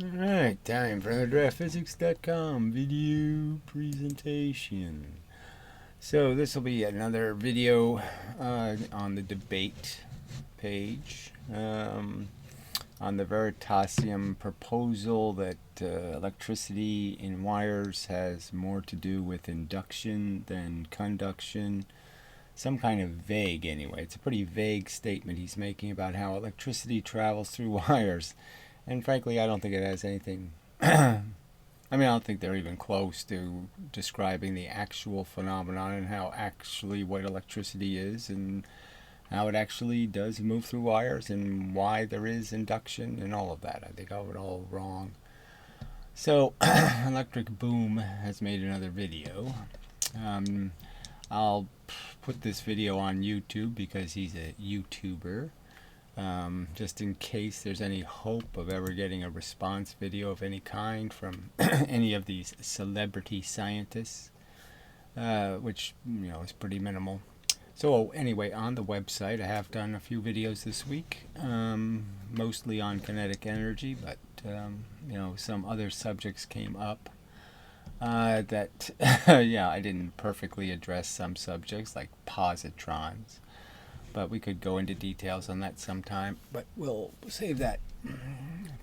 Alright, time for the draftphysics.com video presentation. So this will be another video on the debate page on the Veritasium proposal that electricity in wires has more to do with induction than conduction. Some kind of vague, anyway. It's a pretty vague statement he's making about how electricity travels through wires. And frankly, I don't think it has anything. I don't think they're even close to describing the actual phenomenon and how actually what electricity is and how it actually does move through wires and why there is induction and all of that. I think I got it all wrong. So, ElectroBOOM has made another video. I'll put this video on YouTube because he's a YouTuber. Just in case there's any hope of ever getting a response video of any kind from any of these celebrity scientists, which is pretty minimal. So anyway, on the website I have done a few videos this week, mostly on kinetic energy, but some other subjects came up that I didn't perfectly address some subjects like positrons. But we could go into details on that sometime. But we'll save that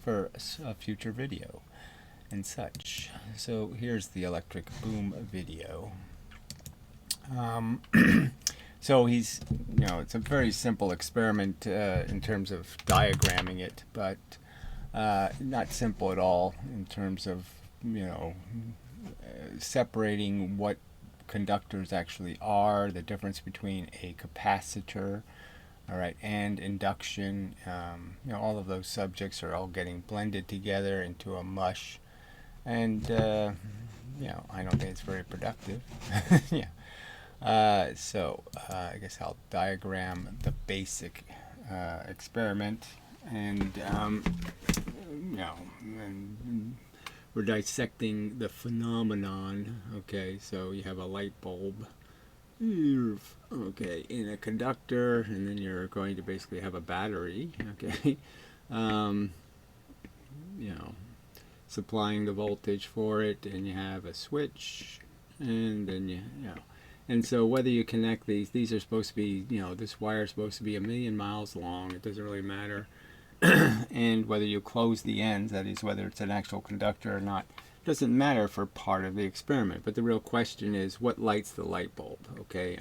for a future video and such. So here's the ElectroBOOM video. So he's, it's a very simple experiment in terms of diagramming it, but not simple at all in terms of, separating what conductors actually are, the difference between a capacitor, all right, and induction. All of those subjects are all getting blended together into a mush, and I don't think it's very productive. So I guess I'll diagram the basic experiment, and and we're dissecting the phenomenon. Okay, so you have a light bulb, okay, in a conductor, and then you're going to basically have a battery, okay, um, supplying the voltage for it, and you have a switch, and then and so whether you connect these are supposed to be, this wire is supposed to be 1,000,000 miles long. It doesn't really matter. And whether you close the ends, that is whether it's an actual conductor or not, doesn't matter for part of the experiment. But the real question is, what lights the light bulb? Okay,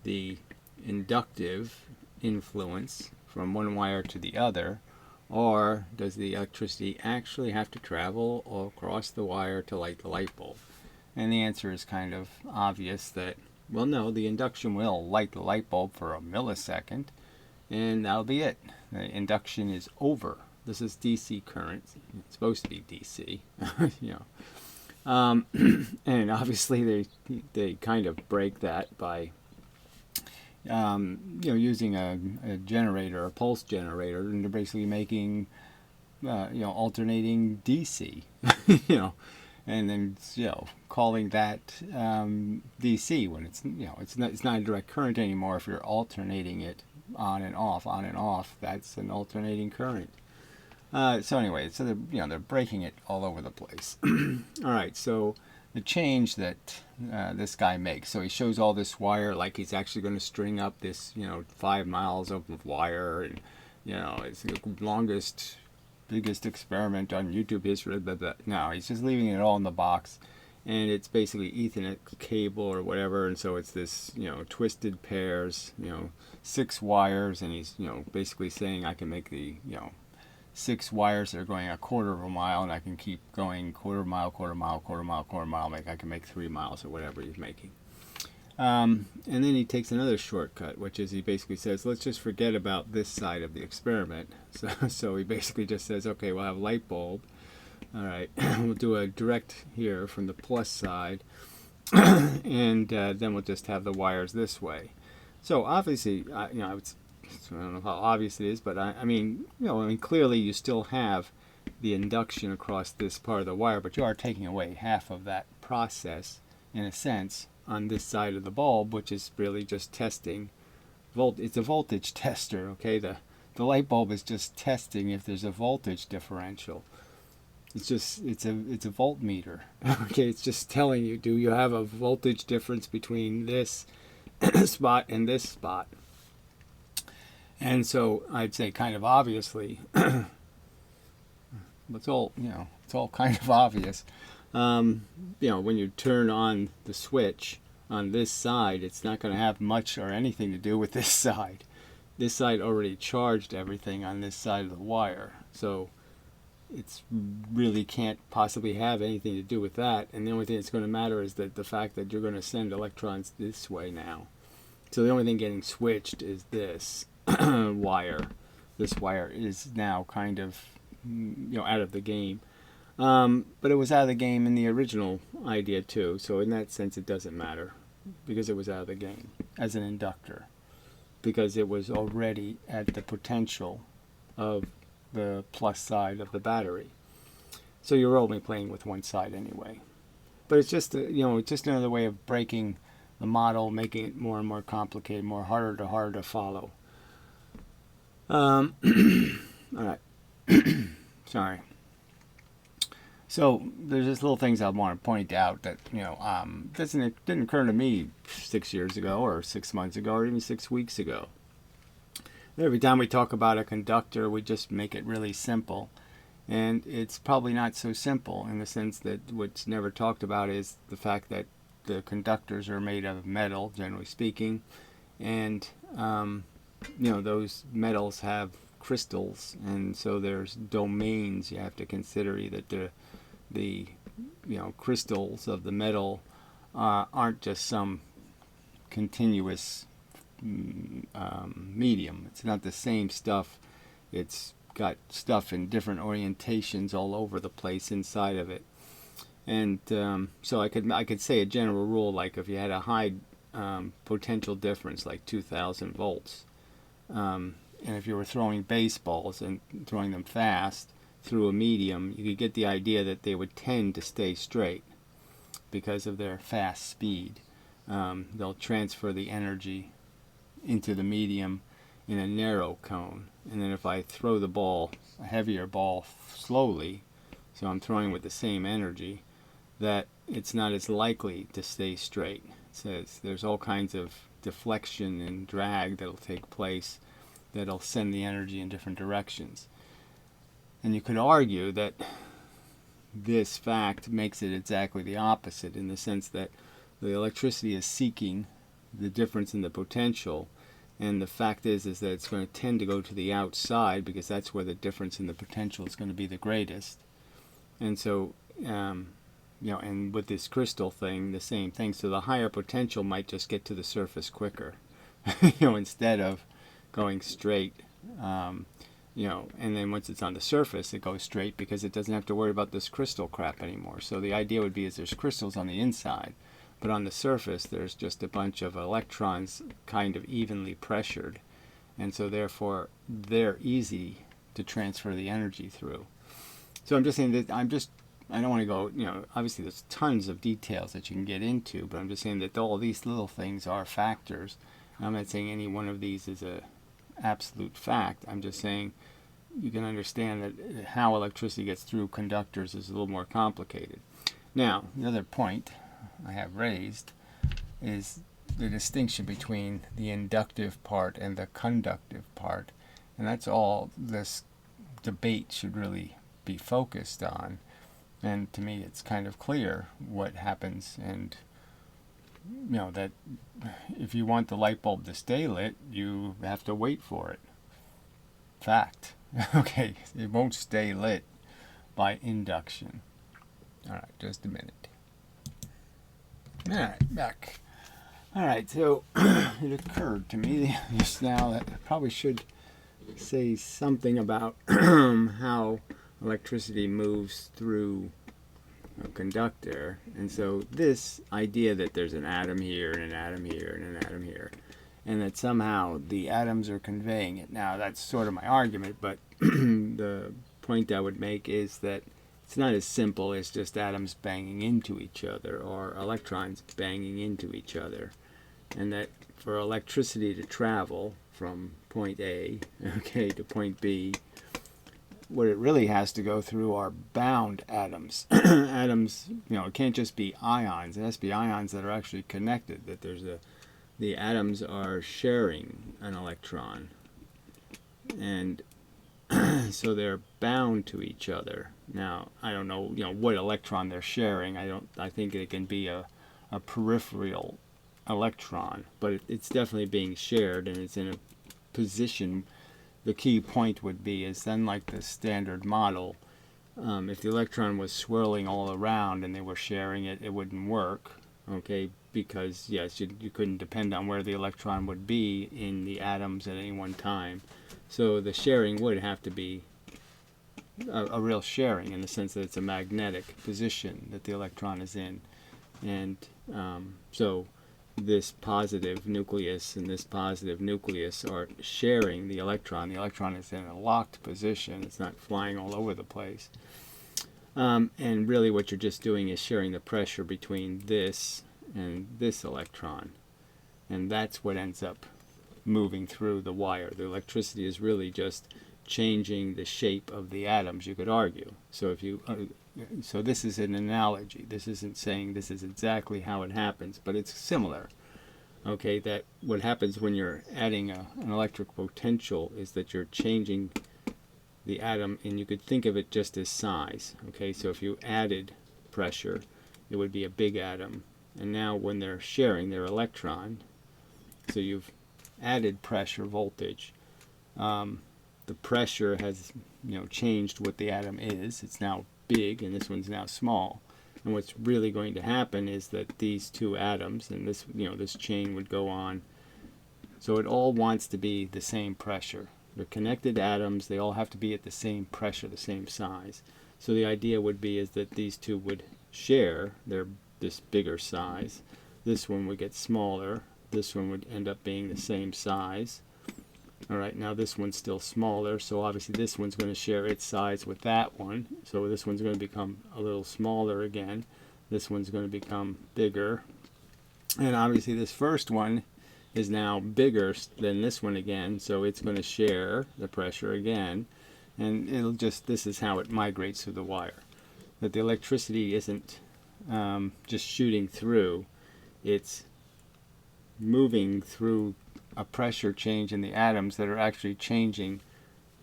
the inductive influence from one wire to the other, or does the electricity actually have to travel across the wire to light the light bulb? And the answer is kind of obvious that, well, no, the induction will light the light bulb for a millisecond, and that'll be it. The induction is over. This is DC current. It's supposed to be DC. And obviously they kind of break that by using a generator, a pulse generator, and they're basically making alternating DC. And then calling that DC when it's not a direct current anymore. If you're alternating it on and off, that's an alternating current. So anyway, so they're breaking it all over the place. All right, so the change that this guy makes. So he shows all this wire like he's actually going to string up this 5 miles of wire, and it's the longest, biggest experiment on YouTube history. But no, he's just leaving it all in the box. And it's basically Ethernet cable or whatever, and so it's this, twisted pairs, 6 wires, and he's, basically saying I can make the, 6 wires that are going a quarter of a mile, and I can keep going quarter mile, quarter mile, quarter mile, quarter mile. I can make 3 miles or whatever he's making. And then he takes another shortcut, which is he basically says, let's just forget about this side of the experiment. So he basically just says, okay, we'll have a light bulb. All right, we'll do a direct here from the plus side, and then we'll just have the wires this way. So obviously, I don't know how obvious it is, but clearly you still have the induction across this part of the wire, but you are taking away half of that process, in a sense, on this side of the bulb, which is really just testing. It's a voltage tester, okay? The light bulb is just testing if there's a voltage differential. it's a voltmeter. Okay, it's just telling you, do you have a voltage difference between this spot and this spot? And so I'd say kind of obviously, it's all, it's all kind of obvious. When you turn on the switch on this side, it's not going to have much or anything to do with this side. This side already charged everything on this side of the wire, so it's really can't possibly have anything to do with that. And the only thing that's going to matter is that the fact that you're going to send electrons this way now. So the only thing getting switched is this wire. This wire is now kind of out of the game. But it was out of the game in the original idea too. So in that sense, it doesn't matter because it was out of the game as an inductor, because it was already at the potential of the plus side of the battery. So you're only playing with one side anyway. But it's just it's just another way of breaking the model, making it more and more complicated, harder to follow. All right. Sorry. So there's just little things I want to point out that didn't occur to me 6 years ago, or 6 months ago, or even 6 weeks ago. Every time we talk about a conductor, we just make it really simple, and it's probably not so simple, in the sense that what's never talked about is the fact that the conductors are made of metal, generally speaking, and those metals have crystals, and so there's domains you have to consider. That the crystals of the metal aren't just some continuous medium. It's not the same stuff. It's got stuff in different orientations all over the place inside of it. And so I could say a general rule, like if you had a high potential difference, like 2,000 volts, and if you were throwing baseballs and throwing them fast through a medium, you could get the idea that they would tend to stay straight because of their fast speed. They'll transfer the energy into the medium in a narrow cone. And then if I throw the ball, a heavier ball, slowly, so I'm throwing with the same energy, that it's not as likely to stay straight. It says there's all kinds of deflection and drag that'll take place that'll send the energy in different directions. And you could argue that this fact makes it exactly the opposite, in the sense that the electricity is seeking the difference in the potential, and the fact is that it's going to tend to go to the outside because that's where the difference in the potential is going to be the greatest. And so and with this crystal thing, the same thing. So the higher potential might just get to the surface quicker, instead of going straight. And then once it's on the surface, it goes straight because it doesn't have to worry about this crystal crap anymore. So the idea would be is there's crystals on the inside, but on the surface there's just a bunch of electrons kind of evenly pressured, and so therefore they're easy to transfer the energy through. So I'm just saying that I don't want to go, obviously there's tons of details that you can get into, but I'm just saying that all these little things are factors. I'm not saying any one of these is a absolute fact. I'm just saying you can understand that how electricity gets through conductors is a little more complicated. Now, the other point I have raised is the distinction between the inductive part and the conductive part, and that's all this debate should really be focused on. And to me it's kind of clear what happens, and that if you want the light bulb to stay lit, you have to wait for it. Fact. Okay, it won't stay lit by induction. Alright, just a minute. Alright, back. Alright, so it occurred to me just now that I probably should say something about how electricity moves through a conductor. And so this idea that there's an atom here and an atom here and an atom here, and that somehow the atoms are conveying it. Now that's sort of my argument, but the point I would make is that it's not as simple as just atoms banging into each other or electrons banging into each other, and that for electricity to travel from point A, to point B, what it really has to go through are bound atoms. Atoms, it can't just be ions. It has to be ions that are actually connected, that the atoms are sharing an electron. And so they're bound to each other. Now, I don't know, what electron they're sharing. I think it can be a peripheral electron, but it's definitely being shared, and it's in a position. The key point would be is then, like the standard model, if the electron was swirling all around and they were sharing it, it wouldn't work, okay, because yes, you couldn't depend on where the electron would be in the atoms at any one time. So the sharing would have to be a real sharing, in the sense that it's a magnetic position that the electron is in. And so this positive nucleus and this positive nucleus are sharing the electron. The electron is in a locked position. It's not flying all over the place. And really what you're just doing is sharing the pressure between this and this electron. And that's what ends up moving through the wire. The electricity is really just changing the shape of the atoms, you could argue. So if you so this is an analogy. This isn't saying this is exactly how it happens, but it's similar. Okay, that what happens when you're adding an electric potential is that you're changing the atom, and you could think of it just as size. Okay, so if you added pressure, it would be a big atom. And now when they're sharing their electron, so you've added pressure, voltage, the pressure has changed what the atom is. It's now big, and this one's now small. And what's really going to happen is that these two atoms, and this this chain would go on. So it all wants to be the same pressure. They're connected atoms. They all have to be at the same pressure, the same size. So the idea would be is that these two would share this bigger size. This one would get smaller. This one would end up being the same size. Alright, now this one's still smaller, so obviously this one's going to share its size with that one. So this one's going to become a little smaller again. This one's going to become bigger. And obviously this first one is now bigger than this one again, so it's going to share the pressure again. And this is how it migrates through the wire. That the electricity isn't just shooting through, it's moving through a pressure change in the atoms that are actually changing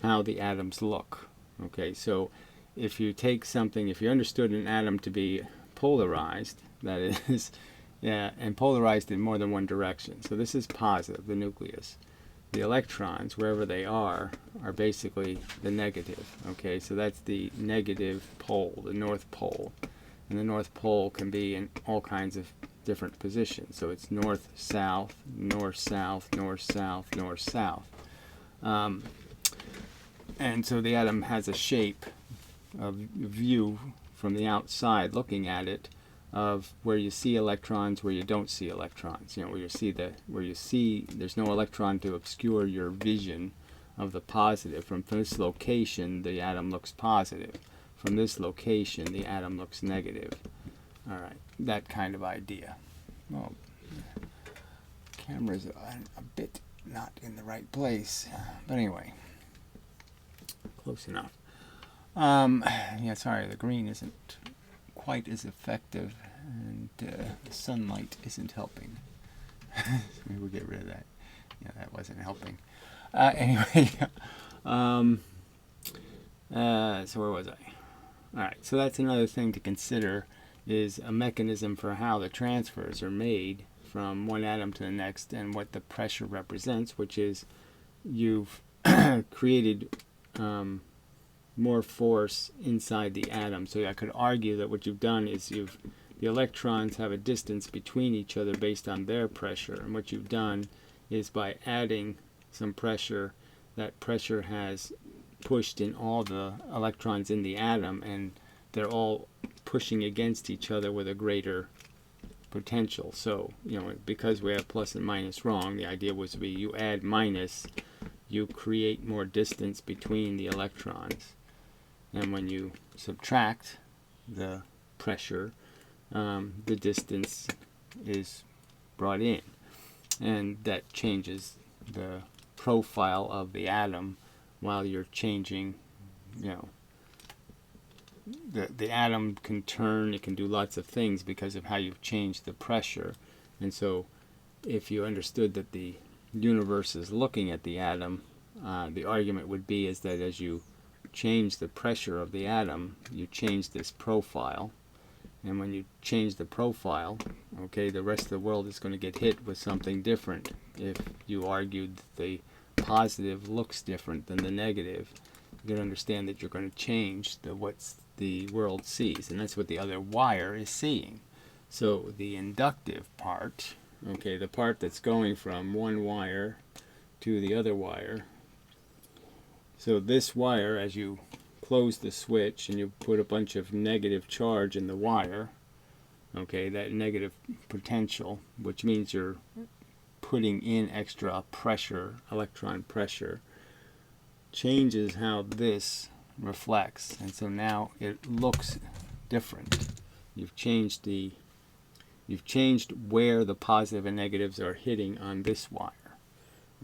how the atoms look. Okay, so if you take something, if you understood an atom to be polarized, that is, and polarized in more than one direction. So this is positive, the nucleus. The electrons, wherever they are basically the negative. Okay, so that's the negative pole, the North Pole. And the North Pole can be in all kinds of different positions. So it's north, south, north, south, north, south, north, south. And so the atom has a shape of view from the outside looking at it of where you see electrons, where you don't see electrons. Where you see there's no electron to obscure your vision of the positive. From this location, the atom looks positive. From this location, the atom looks negative. All right, that kind of idea. Well, camera's a bit not in the right place, but anyway, close enough. Yeah, sorry, the green isn't quite as effective, and the sunlight isn't helping. Maybe we'll get rid of that. Yeah, that wasn't helping. Anyway, so where was I? All right, so that's another thing to consider, is a mechanism for how the transfers are made from one atom to the next, and what the pressure represents, which is you've created more force inside the atom. So I could argue that what you've done is the electrons have a distance between each other based on their pressure, and what you've done is by adding some pressure, that pressure has pushed in all the electrons in the atom, and they're all pushing against each other with a greater potential. So, because we have plus and minus wrong, the idea was to be you add minus, you create more distance between the electrons. And when you subtract the pressure, the distance is brought in. And that changes the profile of the atom while you're changing you know, the atom can turn, it can do lots of things because of how you've changed the pressure. And so if you understood that the universe is looking at the atom, the argument would be is that as you change the pressure of the atom, you change this profile. And when you change the profile, okay, the rest of the world is going to get hit with something different. If you argued that the positive looks different than the negative, you can understand that you're going to change what the world sees. And that's what the other wire is seeing. So the inductive part, okay, the part that's going from one wire to the other wire. So this wire, as you close the switch and you put a bunch of negative charge in the wire, okay, that negative potential, which means you're putting in extra pressure, electron pressure, changes how this reflects. And so now it looks different. You've changed where the positive and negatives are hitting on this wire.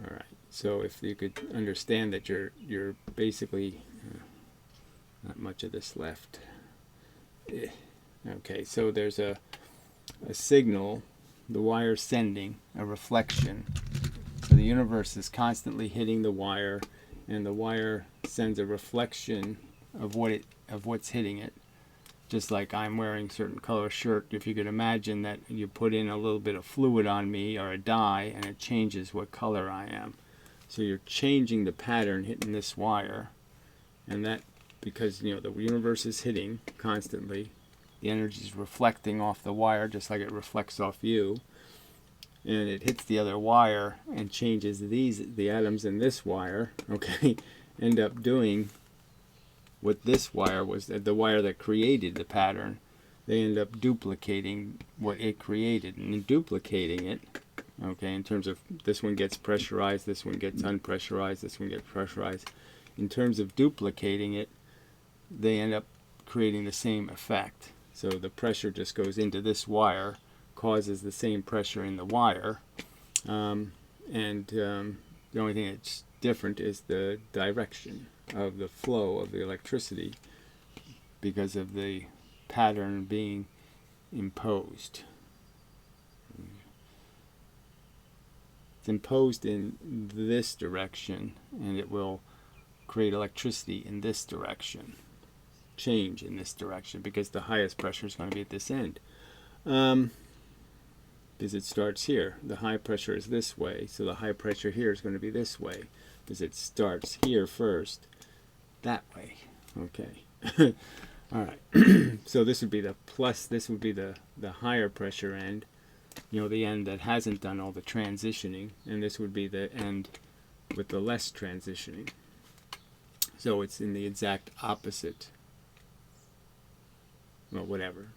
All right. So if you could understand that you're basically not much of this left. Okay, so there's a signal, the wire sending a reflection. So the universe is constantly hitting the wire, and the wire sends a reflection of what's hitting it. Just like I'm wearing a certain color shirt, if you could imagine that you put in a little bit of fluid on me or a dye, and it changes what color I am. So you're changing the pattern hitting this wire, and that because the universe is hitting constantly, the energy is reflecting off the wire just like it reflects off you, and it hits the other wire and changes the atoms in this wire, okay, end up doing what this wire was, the wire that created the pattern. They end up duplicating what it created, and in duplicating it, okay, in terms of this one gets pressurized, this one gets unpressurized, this one gets pressurized. In terms of duplicating it, they end up creating the same effect. So the pressure just goes into this wire, causes the same pressure in the wire, and the only thing that's different is the direction of the flow of the electricity because of the pattern being imposed. It's imposed in this direction, and it will create electricity in this direction, change in this direction, because the highest pressure is going to be at this end. Because it starts here. The high pressure is this way, so the high pressure here is going to be this way, because it starts here first, that way. Okay. All right. So this would be the plus, this would be the higher pressure end, the end that hasn't done all the transitioning, and this would be the end with the less transitioning. So it's in the exact opposite. Well, whatever.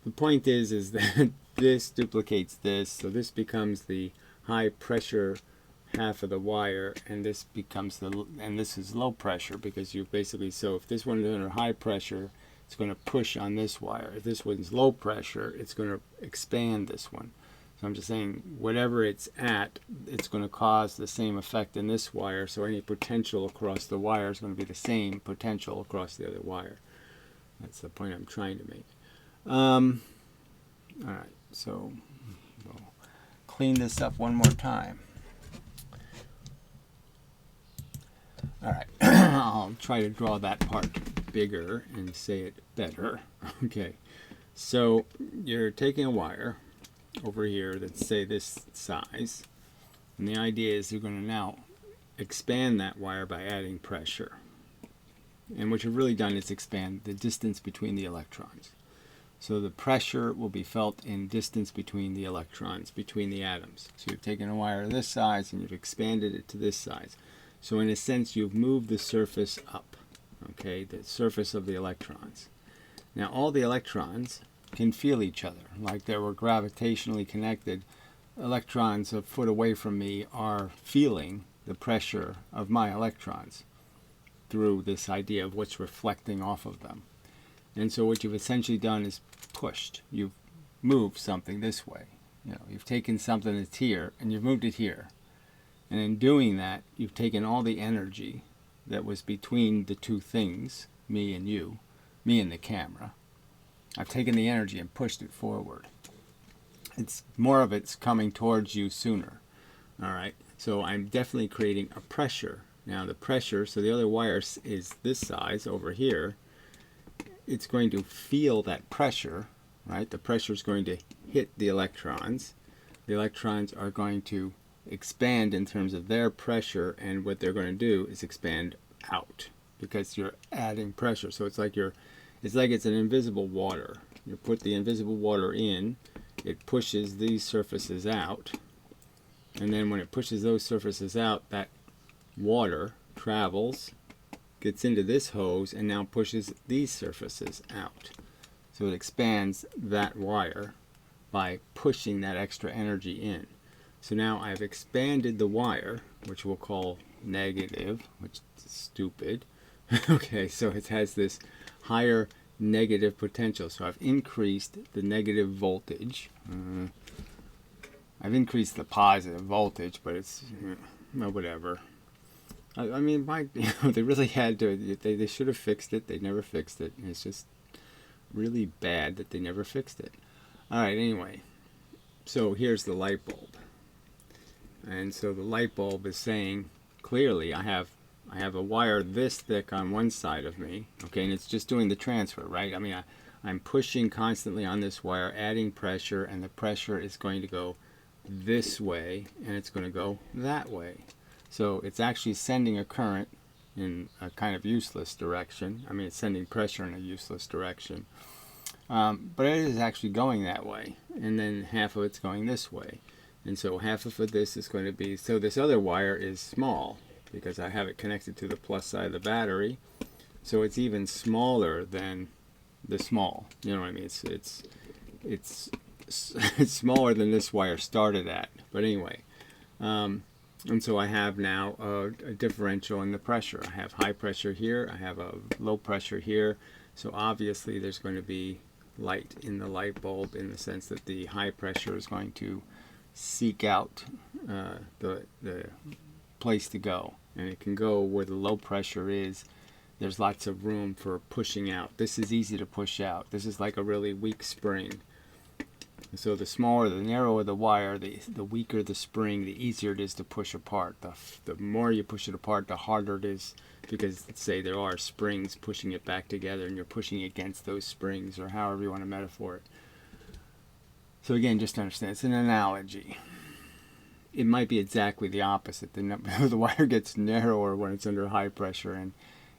The point is that this duplicates this, so this becomes the high pressure half of the wire, and this becomes and this is low pressure, because you basically, so if this one is under high pressure, it's going to push on this wire. If this one's low pressure, it's going to expand this one. So I'm just saying, whatever it's at, it's going to cause the same effect in this wire, so any potential across the wire is going to be the same potential across the other wire. That's the point I'm trying to make. All right, so we'll clean this up one more time. All right, I'll try to draw that part bigger and say it better. Okay, so you're taking a wire over here that's, say, this size, and the idea is you're going to now expand that wire by adding pressure. And what you've really done is expand the distance between the electrons. So the pressure will be felt in distance between the electrons, between the atoms. So you've taken a wire this size and you've expanded it to this size. So in a sense, you've moved the surface up, okay, the surface of the electrons. Now all the electrons can feel each other, like they were gravitationally connected. Electrons a foot away from me are feeling the pressure of my electrons through this idea of what's reflecting off of them. And so what you've essentially done is pushed. You've moved something this way. You've taken something that's here and you've moved it here. And in doing that, you've taken all the energy that was between the two things, me and you, me and the camera. I've taken the energy and pushed it forward. It's more of it's coming towards you sooner. All right, so I'm definitely creating a pressure. Now the pressure, so the other wire is this size over here. It's going to feel that pressure, right? The pressure is going to hit the electrons. The electrons are going to expand in terms of their pressure, and what they're going to do is expand out because you're adding pressure. So it's like it's an invisible water. You put the invisible water in, it pushes these surfaces out, and then when it pushes those surfaces out, that water travels, gets into this hose, and now pushes these surfaces out. So it expands that wire by pushing that extra energy in. So now I've expanded the wire, which we'll call negative, which is stupid. Okay, so it has this higher negative potential. So I've increased the negative voltage. I've increased the positive voltage, but it's whatever. I mean, they really had to. They should have fixed it. They never fixed it. It's just really bad that they never fixed it. All right. Anyway, so here's the light bulb, and so the light bulb is saying clearly, I have a wire this thick on one side of me. Okay, and it's just doing the transfer, right? I mean, I'm pushing constantly on this wire, adding pressure, and the pressure is going to go this way, and it's going to go that way. So it's actually sending a current in a kind of useless direction. I mean, it's sending pressure in a useless direction. But it is actually going that way. And then half of it's going this way. And so half of this is going to be, so this other wire is small because I have it connected to the plus side of the battery. So it's even smaller than the small. You know what I mean? It's smaller than this wire started at. But anyway. And so I have now a differential in the pressure. I have high pressure here, I have a low pressure here. So obviously there's going to be light in the light bulb in the sense that the high pressure is going to seek out the place to go. And it can go where the low pressure is. There's lots of room for pushing out. This is easy to push out. This is like a really weak spring. So the smaller, the narrower the wire, the weaker the spring, the easier it is to push apart. The more you push it apart, the harder it is, because let's say there are springs pushing it back together and you're pushing against those springs, or however you want to metaphor it. So again, just to understand, it's an analogy. It might be exactly the opposite. The wire gets narrower when it's under high pressure, and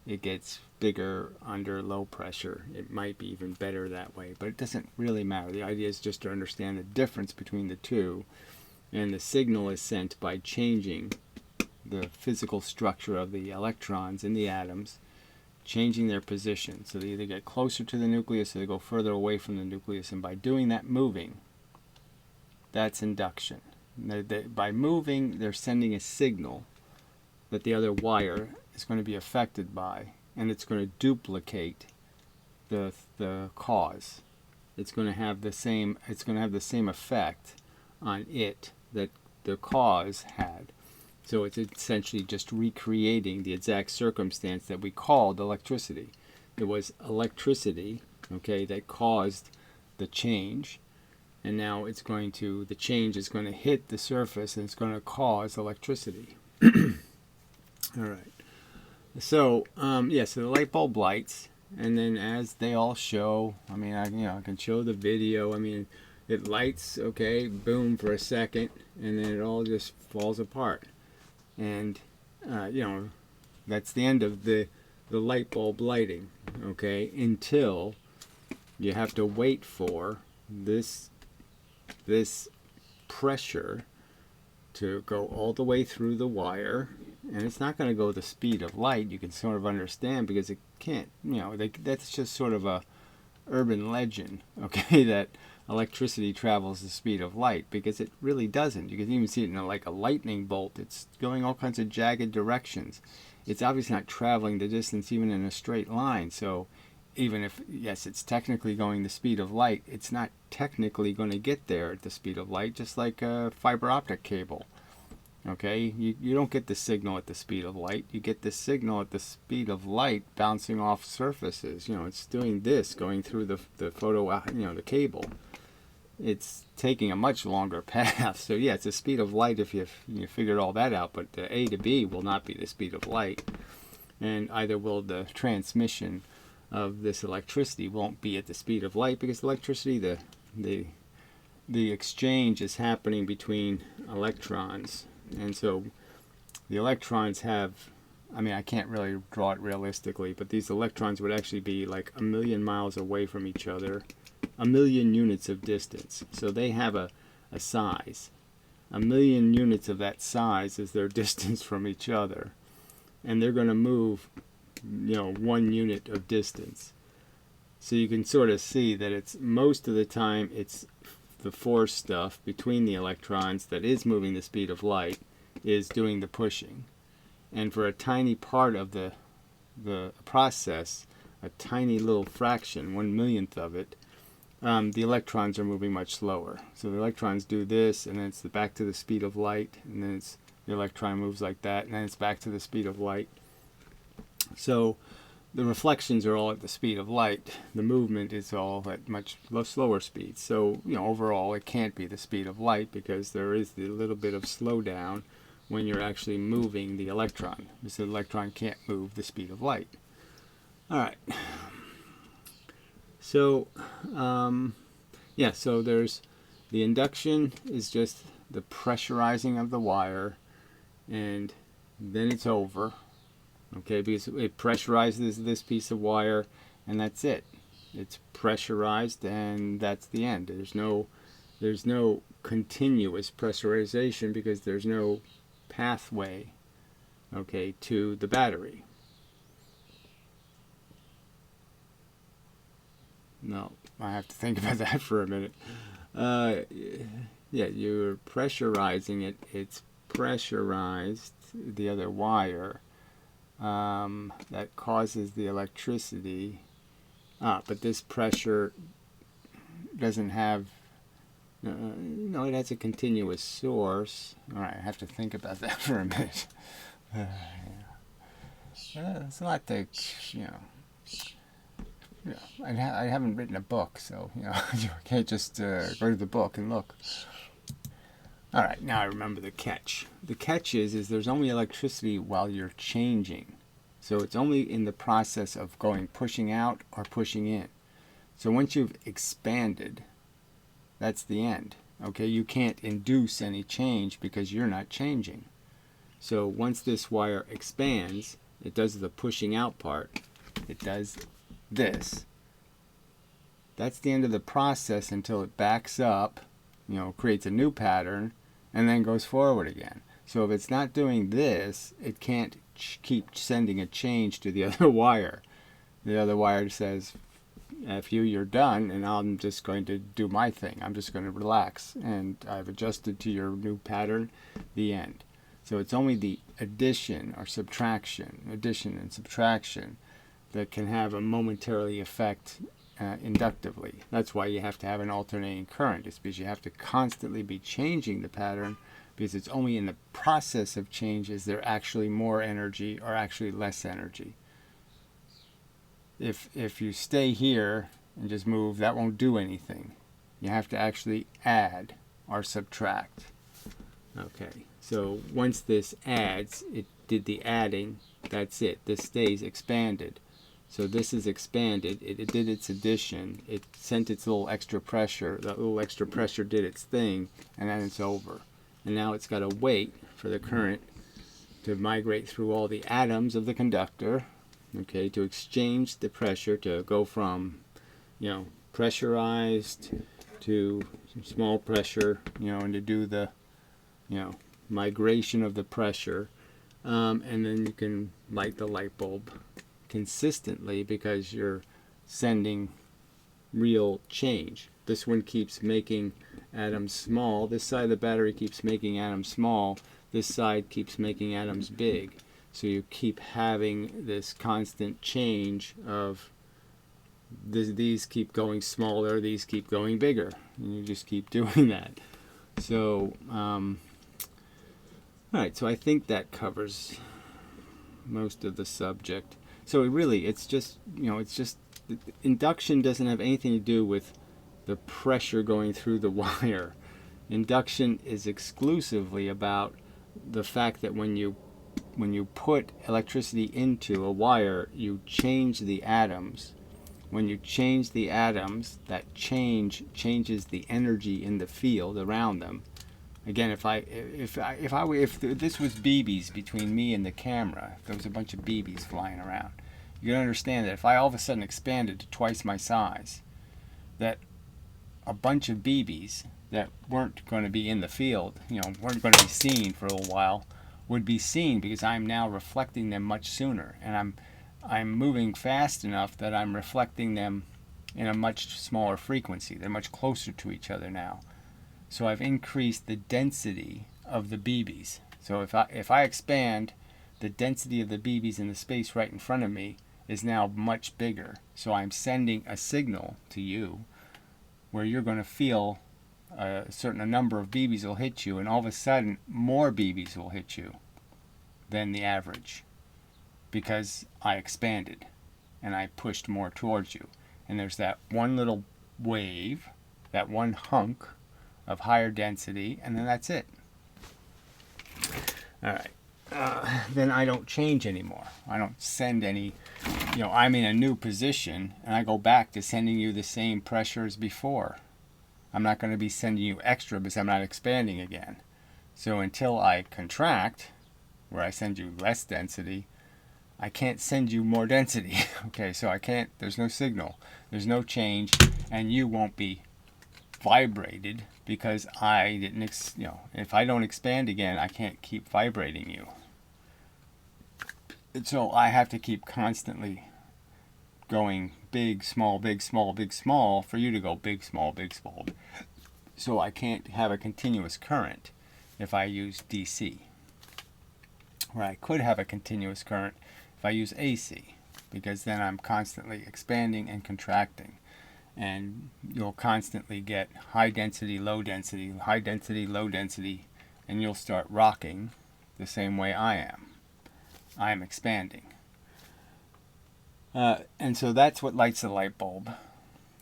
it gets bigger under low pressure. It might be even better that way, but it doesn't really matter. The idea is just to understand the difference between the two, and the signal is sent by changing the physical structure of the electrons in the atoms, changing their position. So they either get closer to the nucleus or they go further away from the nucleus, and by doing that moving, that's induction. By moving, they're sending a signal that the other wire is going to be affected by, and it's going to duplicate the cause. It's going to have the same effect on it that the cause had. So it's essentially just recreating the exact circumstance that we called electricity. It was electricity, okay, that caused the change, and now the change is going to hit the surface and it's going to cause electricity. All right. So, so the light bulb lights, and then as they all show, I mean, I can show the video. I mean, it lights, okay, boom, for a second, and then it all just falls apart. And, that's the end of the light bulb lighting, okay, until you have to wait for this pressure to go all the way through the wire. And it's not going to go the speed of light, you can sort of understand, because it can't, that's just sort of a urban legend, okay, that electricity travels the speed of light, because it really doesn't. You can even see it in like a lightning bolt. It's going all kinds of jagged directions. It's obviously not traveling the distance even in a straight line. So even if, yes, it's technically going the speed of light, it's not technically going to get there at the speed of light, just like a fiber optic cable. Okay, you don't get the signal at the speed of light. You get the signal at the speed of light bouncing off surfaces. It's doing this, going through the photo, the cable. It's taking a much longer path. So yeah, it's the speed of light if you figured all that out. But the A to B will not be the speed of light, and either will the transmission of this electricity won't be at the speed of light, because electricity, the exchange is happening between electrons. And so the electrons have, I can't really draw it realistically, but these electrons would actually be like 1,000,000 miles away from each other, 1,000,000 units of distance. So they have a size. 1,000,000 units of that size is their distance from each other. And they're going to move, 1 unit of distance. So you can sort of see that it's most of the time it's the force stuff between the electrons that is moving the speed of light is doing the pushing. And for a tiny part of the process, a tiny little fraction, 1/1,000,000th of it, the electrons are moving much slower. So the electrons do this, and then it's back to the speed of light, and then the electron moves like that, and then it's back to the speed of light. So the reflections are all at the speed of light. The movement is all at much slower speeds. So, overall, it can't be the speed of light, because there is the little bit of slowdown when you're actually moving the electron, because the electron can't move the speed of light. All right. So, so there's the induction is just the pressurizing of the wire, and then it's over. Okay, because it pressurizes this piece of wire, and that's it. It's pressurized, and that's the end. There's no continuous pressurization, because there's no pathway, okay, to the battery. No, I have to think about that for a minute. Yeah, you're pressurizing it. It's pressurized, the other wire. That causes the electricity. But this pressure doesn't have, no, it has a continuous source. All right, I have to think about that for a minute. It's not the, I haven't written a book, so, you can't just go to the book and look. All right, now I remember the catch. The catch is there's only electricity while you're changing. So it's only in the process of pushing out or pushing in. So once you've expanded, that's the end. Okay, you can't induce any change because you're not changing. So once this wire expands, it does the pushing out part. It does this. That's the end of the process until it backs up, creates a new pattern, and then goes forward again. So if it's not doing this, it can't keep sending a change to the other wire. The other wire says, F you, you're done, and I'm just going to do my thing. I'm just going to relax, and I've adjusted to your new pattern, the end. So it's only the addition and subtraction, that can have a momentarily effect inductively. That's why you have to have an alternating current. It's because you have to constantly be changing the pattern, because it's only in the process of change is there actually more energy or actually less energy. If you stay here and just move, that won't do anything. You have to actually add or subtract. Okay, so once this adds, it did the adding, that's it. This stays expanded. So this is expanded, it did its addition, it sent its little extra pressure, that little extra pressure did its thing, and then it's over. And now it's got to wait for the current to migrate through all the atoms of the conductor, okay, to exchange the pressure, to go from, pressurized to small pressure, and to do the, migration of the pressure, and then you can light the light bulb consistently, because you're sending real change. This one keeps making atoms small. This side of the battery keeps making atoms small. This side keeps making atoms big. So you keep having this constant change of these keep going smaller, these keep going bigger. And you just keep doing that. So All right, so I think that covers most of the subject. So it's just, induction doesn't have anything to do with the pressure going through the wire. Induction is exclusively about the fact that when you put electricity into a wire, you change the atoms. When you change the atoms, that changes the energy in the field around them. Again, if this was BBs between me and the camera, if there was a bunch of BBs flying around, you can understand that if I all of a sudden expanded to twice my size, that a bunch of BBs that weren't going to be in the field, weren't going to be seen for a little while, would be seen because I'm now reflecting them much sooner, and I'm moving fast enough that I'm reflecting them in a much smaller frequency. They're much closer to each other now. So I've increased the density of the BBs. So if I expand, the density of the BBs in the space right in front of me is now much bigger. So I'm sending a signal to you where you're going to feel a number of BBs will hit you, and all of a sudden more BBs will hit you than the average because I expanded and I pushed more towards you. And there's that one little wave, that one hunk of higher density, and then that's it. All right. Then I don't change anymore. I don't send any, I'm in a new position and I go back to sending you the same pressure as before. I'm not going to be sending you extra because I'm not expanding again. So until I contract, where I send you less density, I can't send you more density. Okay, so I can't, there's no signal, there's no change, and you won't be vibrated because I didn't, if I don't expand again, I can't keep vibrating you. And so I have to keep constantly going big, small, big, small, big, small for you to go big, small, big, small. So I can't have a continuous current if I use DC. Where I could have a continuous current if I use AC, because then I'm constantly expanding and contracting. And you'll constantly get high density, low density, high density, low density, and you'll start rocking the same way I am. I am expanding. And so that's what lights the light bulb,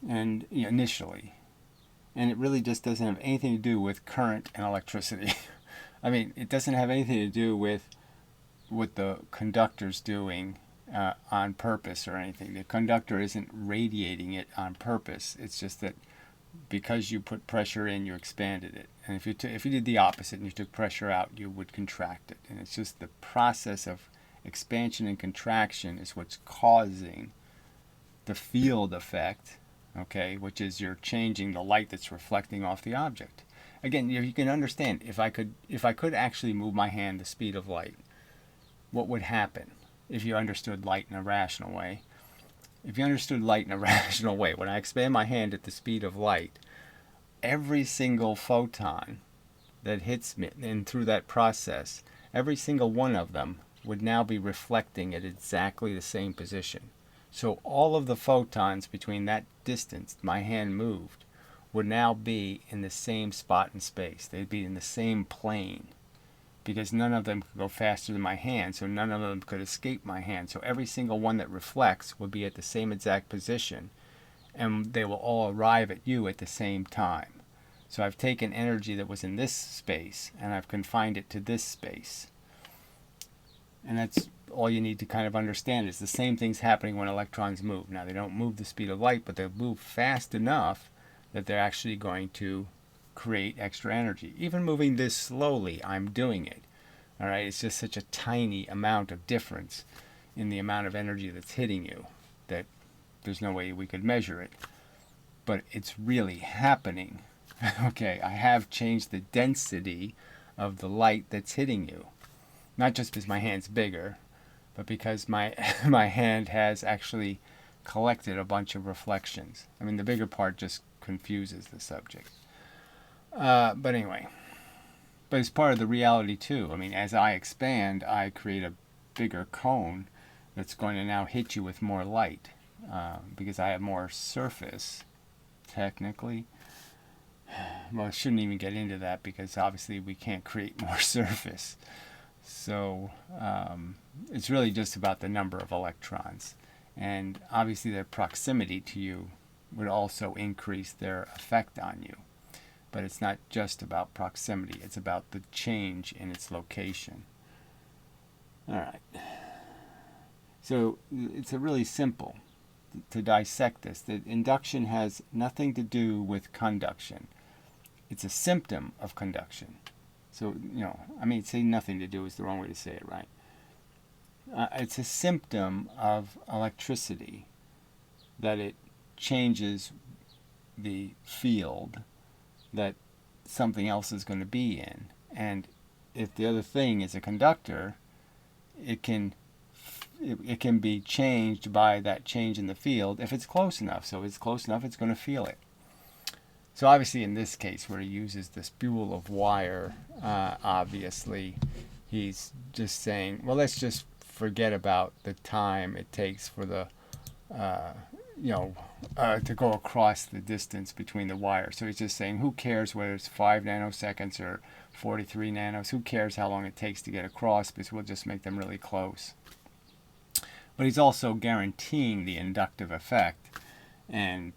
and initially. And it really just doesn't have anything to do with current and electricity. I mean, it doesn't have anything to do with what the conductor's doing on purpose or anything. The conductor isn't radiating it on purpose. It's just that because you put pressure in, you expanded it. And if you did the opposite and you took pressure out, you would contract it. And it's just the process of expansion and contraction is what's causing the field effect, okay, which is you're changing the light that's reflecting off the object. Again, you can understand, if I could actually move my hand the speed of light, what would happen if you understood light in a rational way? If you understood light in a rational way, when I expand my hand at the speed of light, every single photon that hits me, and through that process, every single one of them would now be reflecting at exactly the same position. So all of the photons between that distance my hand moved would now be in the same spot in space. They'd be in the same plane, because none of them could go faster than my hand, so none of them could escape my hand. So every single one that reflects would be at the same exact position, and they will all arrive at you at the same time. So I've taken energy that was in this space, and I've confined it to this space. And that's all you need to kind of understand, is the same thing's happening when electrons move. Now, they don't move the speed of light, but they move fast enough that they're actually going to create extra energy. Even moving this slowly, I'm doing it. All right, it's just such a tiny amount of difference in the amount of energy that's hitting you that there's no way we could measure it. But it's really happening. Okay, I have changed the density of the light that's hitting you. Not just because my hand's bigger, but because my hand has actually collected a bunch of reflections. I mean, the bigger part just confuses the subject. But anyway, but it's part of the reality too. I mean, as I expand, I create a bigger cone that's going to now hit you with more light, because I have more surface, technically. well, I shouldn't even get into that because obviously we can't create more surface. So it's really just about the number of electrons. And obviously their proximity to you would also increase their effect on you. But it's not just about proximity, it's about the change in its location. All right. So it's a really simple to dissect this. The induction has nothing to do with conduction. It's a symptom of conduction. So, say nothing to do is the wrong way to say it, right? It's a symptom of electricity, that it changes the field that something else is going to be in. And if the other thing is a conductor, it can be changed by that change in the field if it's close enough. So if it's close enough, it's going to feel it. So obviously in this case where he uses the spool of wire, obviously he's just saying, well, let's just forget about the time it takes for the to go across the distance between the wires. So he's just saying, who cares whether it's 5 nanoseconds or 43 nanos? Who cares how long it takes to get across, because we'll just make them really close. But he's also guaranteeing the inductive effect, and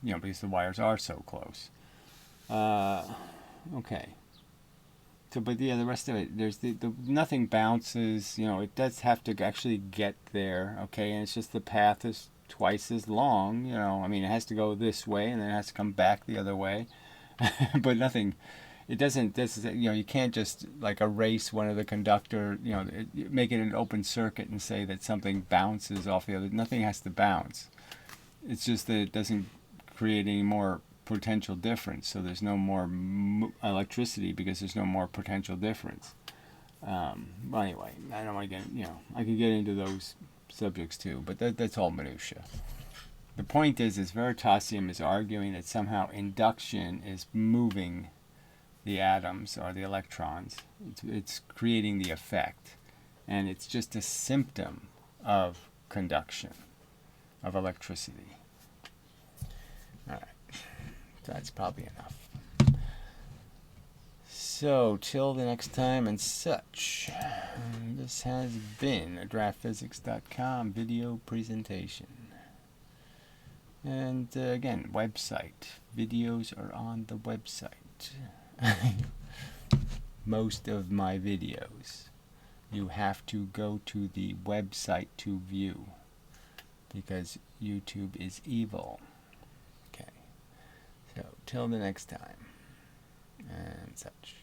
because the wires are so close. Okay. So, but yeah, the rest of it, there's the nothing bounces. It does have to actually get there. Okay, and it's just the path is twice as long. It has to go this way and then it has to come back the other way. But nothing. It doesn't. You can't just like erase one of the conductor. Make it an open circuit and say that something bounces off the other. Nothing has to bounce. It's just that it doesn't create any more potential difference. So there's no more electricity because there's no more potential difference. Well, anyway, I don't want to get. I can get into those subjects too, but that's all minutia. The point is Veritasium is arguing that somehow induction is moving the atoms or the electrons. It's creating the effect, and it's just a symptom of conduction, of electricity. All right, that's probably enough. So, till the next time and such, this has been a draftphysics.com video presentation. And again, website. Videos are on the website. Most of my videos, you have to go to the website to view, because YouTube is evil. Okay. So, till the next time and such.